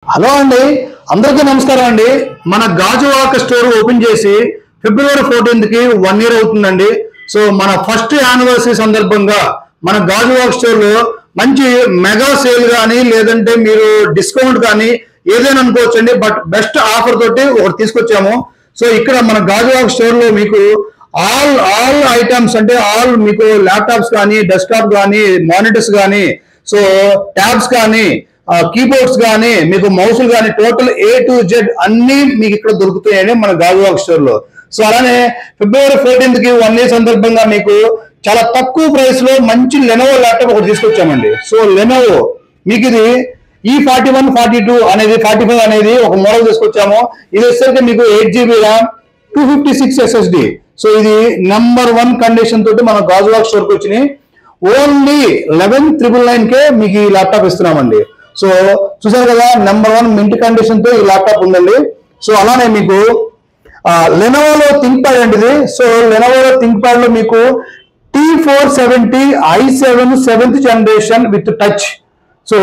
Hello అండి, అందరికీ నమస్కారం అండి. మన గాజువాక స్టోర్ ఓపెన్ చేసి ఫిబ్రవరి 14th కి 1 year అవుతుందండి. సో మన ఫస్ట్ యానివర్సరీ సందర్భంగా మన గాజువాక స్టోర్ లో మంచి మెగా సేల్ కానీ లేదంటే మీరు డిస్కౌంట్ కానీ ఏదైనా అనుకోవచ్చండి. బట్ బెస్ట్ ఆఫర్ తోటి ఒకటి తీసుకొచ్చాము. సో ఇక్కడ మన గాజువాక స్టోర్ లో మీకు ఆల్ ఐటమ్స్ అంటే ఆల్ మీకు ల్యాప్టాప్స్ కానీ డెస్క్టాప్ కానీ మానిటర్స్ కానీ సో ట్యాబ్స్ కానీ కీబోర్డ్స్ కానీ మీకు మౌసులు కానీ టోటల్ A to Z అన్ని మీకు ఇక్కడ దొరుకుతాయండి మన గాజువాక స్టోర్ లో. సో అలానే ఫిబ్రవరి 14th కి 1 year సందర్భంగా మీకు చాలా తక్కువ ప్రైస్ లో మంచి లెనోవో ల్యాప్టాప్ ఒకటి తీసుకొచ్చామండి. సో లెనోవో మీకు ఇది E41 42 అనేది 45 అనేది ఒక మోడల్ తీసుకొచ్చాము. ఇది వచ్చేసరికి మీకు 8GB ర్యామ్ 256 SSD. సో ఇది #1 కండిషన్ తోటి మన గాజువాక స్టోర్ కి వచ్చినాయి. ఓన్లీ 11,999 కే మీకు ఈ ల్యాప్టాప్ ఇస్తున్నామండి. సో చూసారు కదా, #1 మింట్ కండిషన్ తో ఈ ల్యాప్టాప్ ఉందండి. సో అలానే మీకు లెనోవోలో థింక్ ప్యాడ్ అండి ఇది. సో లెనోవోలో థింక్ ప్యాడ్ లో మీకు T470 i7 7th generation with touch. So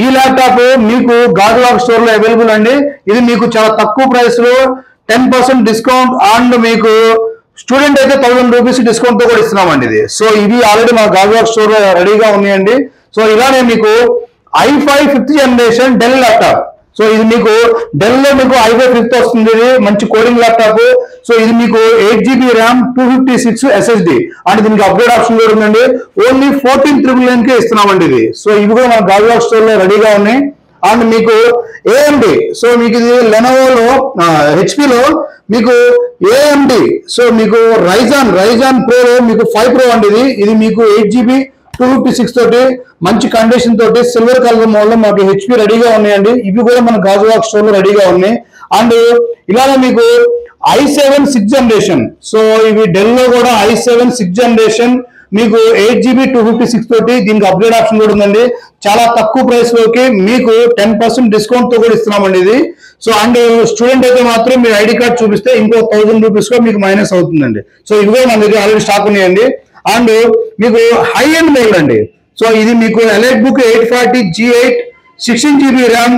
ఈ ల్యాప్టాప్ మీకు గాజువాక స్టోర్ లో అవైలబుల్ అండి. ఇది మీకు చాలా తక్కువ ప్రైస్ లో 10% డిస్కౌంట్ అండ్ మీకు స్టూడెంట్ అయితే 1000 రూపీస్ డిస్కౌంట్ తో కూడా ఇస్తున్నామండి ఇది. సో ఇవి ఆల్రెడీ మా గాజువాక స్టోర్ లో రెడీగా ఉన్నాయండి. సో ఇలానే మీకు i5 5th generation Dell laptop. So ఇది మీకు డెల్ లో మీకు i5 5th వస్తుంది. ఇది మంచి కోడింగ్ ల్యాప్టాప్. సో ఇది మీకు 8GB ర్యామ్ 256 SSD అండ్ దీనికి అప్గ్రేడ్ ఆప్షన్ కూడా ఉందండి. ఓన్లీ 14,999 కే ఇస్తున్నామండి ఇది. సో ఇవి కూడా మన గాజువాక స్టోర్ లో రెడీగా ఉన్నాయి. అండ్ మీకు AMD, సో మీకు ఇది లెనోవోలో హెచ్పిలో మీకు AMD, సో మీకు రైజాన్ ప్రో మీకు 5 Pro అండి ఇది మీకు 8GB 256 తోటి మంచి కండిషన్ తోటి సిల్వర్ కలర్ మోడల్ మాకు హెచ్పి రెడీగా ఉన్నాయండి. ఇవి కూడా మన గాజువాక స్టోర్ లో రెడీగా ఉన్నాయి. అండ్ ఇలానే మీకు i7 6th జనరేషన్. సో ఇవి డెల్ లో కూడా i7 6th జనరేషన్ మీకు 8GB 256 తోటి దీనికి అప్గ్రేడ్ ఆప్షన్ కూడా ఉందండి. చాలా తక్కువ ప్రైస్ లోకి మీకు 10% డిస్కౌంట్ తో కూడా ఇస్తున్నామండి ఇది. సో అండ్ స్టూడెంట్ అయితే మాత్రం మీరు ఐడి కార్డ్ చూపిస్తే ఇంకో 1000 రూపీస్ గా మీకు మైనస్ అవుతుందండి. సో ఇవి కూడా మన దగ్గర ఆల్రెడీ స్టాక్ ఉన్నాయండి. అండ్ మీకు హై ఎండ్ మోడల్ అండి. సో ఇది మీకు elite book 840 G8 16GB RAM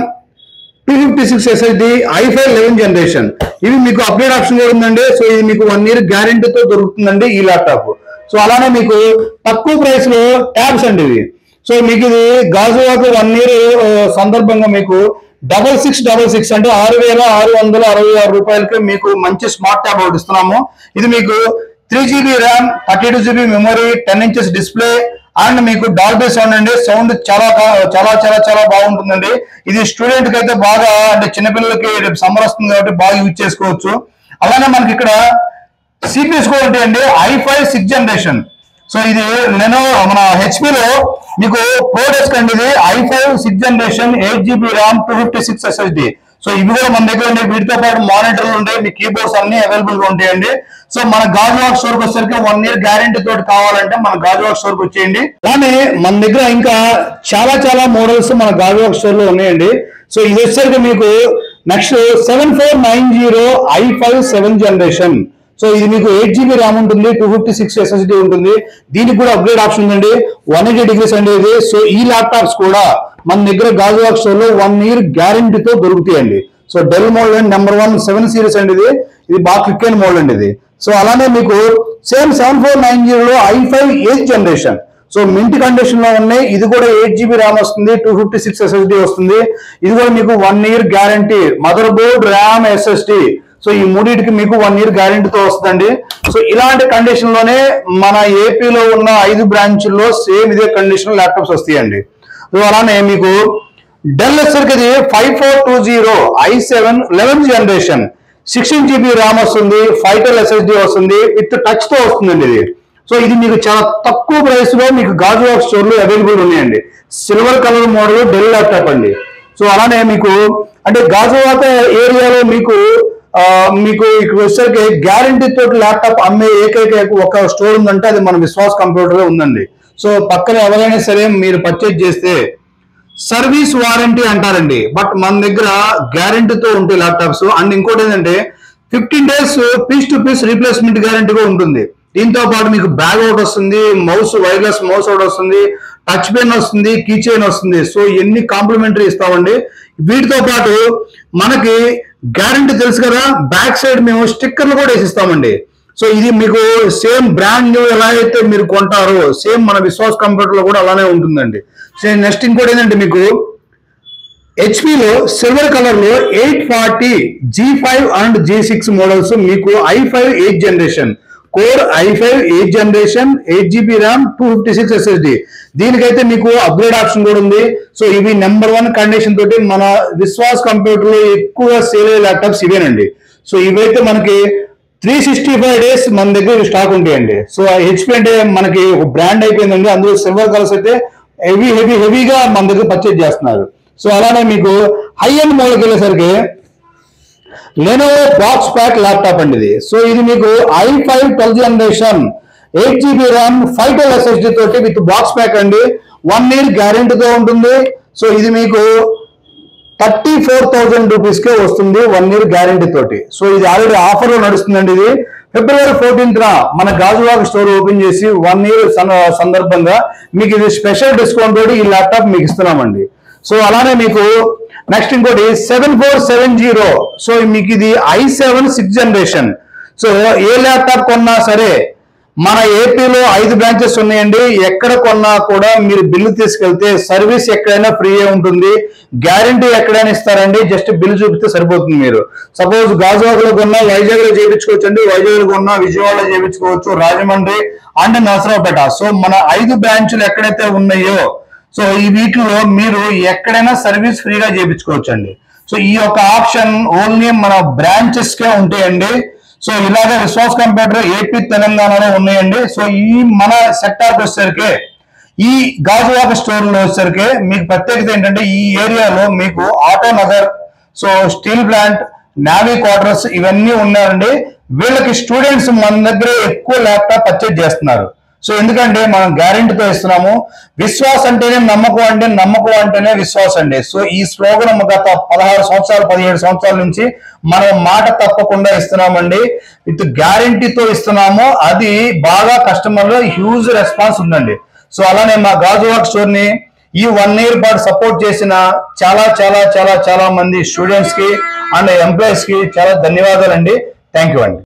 256 SSD i5 11th generation. ఇవి మీకు అప్గ్రేడ్ ఆప్షన్ కూడా ఉందండి. సో ఇది మీకు 1 year గ్యారంటీతో దొరుకుతుందండి ఈ ల్యాప్టాప్. సో అలానే మీకు తక్కువ ప్రైస్ లో ట్యాబ్స్ అండి ఇవి. సో మీకు ఇది గాజువాక 1 year సందర్భంగా మీకు 6666 అంటే 6,666 రూపాయలకి మీకు మంచి స్మార్ట్ ట్యాబ్ ఒకటి ఇస్తున్నాము. ఇది మీకు 3GB RAM 32GB memory 10 inches display and మీకు డాల్బీ సౌండ్ అండి. సౌండ్ చాలా చాలా చాలా చాలా బాగుంటుందండి. ఇది స్టూడెంట్ కి అయితే బాగా అంటే చిన్నపిల్లలకి రేపు సమ్మర్ వస్తుంది కాబట్టి బాగా యూజ్ చేసుకోవచ్చు. అలానే మనకి ఇక్కడ సిపిఎస్ కూడా ఉంటాయండి. i5 6th generation. సో ఇది నేను మన హెచ్పిలో మీకు ప్రో డెస్క్ అండి. ఇది i5 6th generation 8GB RAM 256 SSD. So ఇవి కూడా మన దగ్గర ఉండే వీటితో పాటు మానిటర్లు ఉంటాయి, మీ కీబోర్డ్స్ అన్ని అవైలబుల్ గా ఉంటాయండి. సో మన గాజువాక స్టోర్ కి వచ్చేసరికి 1 year గ్యారంటీ తోటి కావాలంటే మన గాజువాక స్టోర్ కి వచ్చేయండి. కానీ మన దగ్గర ఇంకా చాలా చాలా మోడల్స్ మన గాజువాక స్టోర్ లో ఉన్నాయండి. సో ఇది వచ్చేసరికి మీకు next 7490 i5 7th generation. So ఇది మీకు 8GB ర్యామ్ ఉంటుంది, 256 SSD ఉంటుంది. దీనికి కూడా అప్గ్రేడ్ ఆప్షన్ ఉందండి. 180 degrees అండి ఇది. సో ఈ ల్యాప్టాప్స్ కూడా మన దగ్గర గాజువాక స్టోర్ లో 1 year గ్యారంటీతో దొరుకుతాయండి. సో డెల్ మోడల్ అండి #1 7 series అండి ఇది బాగా క్లిక్ అయిన మోడల్ అండి ఇది. సో అలానే మీకు సేమ్ 7490 లో i5 8th generation. So mint condition లో ఉన్నాయి. ఇది కూడా 8GB ర్యామ్ వస్తుంది, 256 SSD వస్తుంది. ఇది కూడా మీకు 1 year guarantee, mother board RAM SSD. So ఈ మూడింటికి మీకు 1 year గ్యారంటీతో వస్తుందండి. సో ఇలాంటి కండిషన్ లోనే మన ఏపీలో ఉన్న 5 బ్రాంచ్ల్లో సేమ్ ఇదే కండిషన్ ల్యాప్టాప్స్ వస్తాయండి. సో అలానే మీకు డెల్ వచ్చేసరికి 5420 i7 11th generation 16GB RAM వస్తుంది, 512 SSD వస్తుంది, విత్ టచ్ తో వస్తుందండి ఇది. సో ఇది మీకు చాలా తక్కువ ప్రైస్ లో మీకు గాజువాక స్టోర్ లో అవైలబుల్ ఉన్నాయండి. Silver colour model Dell laptop అండి. సో అలానే మీకు అంటే గాజువాక ఏరియాలో మీకు ఇక్కడ వచ్చేసరికి గ్యారంటీ తోటి ల్యాప్టాప్ అమ్మే ఏకైక ఒక స్టోర్ ఉందంటే అది మన విశ్వాస్ కంప్యూటర్ ఉందండి. సో పక్కన ఎవరైనా సరే మీరు పర్చేజ్ చేస్తే సర్వీస్ వారంటీ అంటారండి. బట్ మన దగ్గర గ్యారంటీతో ఉంటాయి ల్యాప్టాప్స్. అండ్ ఇంకోటి ఏంటంటే 15 days piece to piece replacement guarantee కూడా ఉంటుంది. దీంతో పాటు మీకు బ్యాగ్ ఒకటి వస్తుంది, మౌస్ వైర్లెస్ మౌస్ ఒకటి వస్తుంది, టచ్ పెన్ వస్తుంది, కీ చైన్ వస్తుంది. సో ఎన్ని కాంప్లిమెంటరీ ఇస్తామండి. వీటితో పాటు మనకి గ్యారంటీ తెలుసు కదా, బ్యాక్ సైడ్ మేము స్టిక్కర్లు కూడా వేసిస్తామండి. సో ఇది మీకు సేమ్ బ్రాండ్ న్యూ ఎలా అయితే మీరు కొంటారో సేమ్ మన విశ్వాస్ కంప్యూటర్ లో కూడా అలానే ఉంటుందండి. సో నెక్స్ట్ ఇంకోటి ఏంటంటే మీకు హెచ్పిలో సిల్వర్ కలర్ లో 840 G5 అండ్ G6 మోడల్స్ మీకు i5 8th generation core, i5 8th generation, 8GB RAM, 256 SSD. దీనికైతే మీకు అప్గ్రేడ్ ఆప్షన్ కూడా ఉంది. సో ఇవి నెంబర్ 1 కండిషన్ తోటి మన విశ్వాస్ కంప్యూటర్ లో ఎక్కువగా సేల్ అయ్యే ల్యాప్టాప్స్ ఇవేనండి. సో ఇవైతే మనకి 365 days మన దగ్గర స్టాక్ ఉంటాయండి. సో హెచ్పి అంటే మనకి ఒక బ్రాండ్ అయిపోయిందండి. అందులో సిల్వర్ కలర్స్ అయితే హెవీగా మన దగ్గర పర్చేజ్ చేస్తున్నారు. సో అలానే మీకు హై ఎండ్ మోడల్కి వెళ్ళేసరికి లెనోవో బాక్స్ ప్యాక్ ల్యాప్టాప్ అండి ఇది. సో ఇది మీకు i5 12th generation, 8GB RAM, 512 SSD తోటి విత్ బాక్స్ ప్యాక్ అండి. 1 year గ్యారెంటీతో ఉంటుంది. సో ఇది మీకు 34,000 రూపీస్కే వస్తుంది 1 year గ్యారెంటీ తోటి. సో ఇది ఆల్రెడీ ఆఫర్ లో నడుస్తుందండి. ఇది February 14th మన గాజువాక స్టోర్ ఓపెన్ చేసి 1 year సందర్భంగా మీకు ఇది స్పెషల్ డిస్కౌంట్ తోటి ఈ ల్యాప్టాప్ మీకు ఇస్తున్నామండి. సో అలానే మీకు నెక్స్ట్ ఇంకోటి 7470. సో మీకు ఇది i7 6th జనరేషన్. సో ఏ ల్యాప్టాప్ కొన్నా సరే మన ఏపీలో 5 బ్రాంచెస్ ఉన్నాయండి. ఎక్కడ కొన్నా కూడా మీరు బిల్లు తీసుకెళ్తే సర్వీస్ ఎక్కడైనా ఫ్రీ ఉంటుంది, గ్యారంటీ ఎక్కడైనా ఇస్తారండి. జస్ట్ బిల్లు చూపిస్తే సరిపోతుంది. మీరు సపోజ్ గాజువాకలో కొన్నా వైజాగ్ లో చేయించుకోవచ్చు అండి, వైజాగ్ లో కొన్నా విజయవాడలో చేయించుకోవచ్చు, రాజమండ్రి అండ్ నరసరావుపేట. సో మన 5 బ్రాంచులు ఎక్కడైతే ఉన్నాయో సో ఈ వీటిలో మీరు ఎక్కడైనా సర్వీస్ ఫ్రీగా చేయించుకోవచ్చు అండి. సో ఈ యొక్క ఆప్షన్ ఓన్లీ మన బ్రాంచెస్ కే ఉంటాయండి. సో ఇలాగే విశ్వాస్ కంప్యూటర్ ఏపీ తెలంగాణలో ఉన్నాయండి. సో ఈ మన సెక్టార్ వచ్చేసరికి ఈ గాజువాక స్టోర్ లో వచ్చేసరికి మీకు ప్రత్యేకత ఏంటంటే ఈ ఏరియాలో మీకు auto Nagar, so steel plant, navy quarters ఇవన్నీ ఉన్నాయండి. వీళ్ళకి స్టూడెంట్స్ మన దగ్గర ఎక్కువ ల్యాప్టాప్ పర్చేజ్ చేస్తున్నారు. సో ఎందుకంటే మనం గ్యారెంటీతో ఇస్తున్నాము. విశ్వాస్ అంటేనే నమ్మకం, అంటే నమ్మకం అంటేనే విశ్వాస్ అండి. సో ఈ స్లోగన్ గత 16 సంవత్సరాలు 17 సంవత్సరాల నుంచి మనం మాట తప్పకుండా ఇస్తున్నామండి. విత్ గ్యారెంటీతో ఇస్తున్నాము. అది బాగా కస్టమర్లో హ్యూజ్ రెస్పాన్స్ ఉందండి. సో అలానే మా గాజువాక స్టోర్ ని ఈ 1 year పాటు సపోర్ట్ చేసిన చాలా మంది స్టూడెంట్స్ కి అండ్ ఎంప్లాయీస్ కి చాలా ధన్యవాదాలండి. థ్యాంక్ యూ అండి.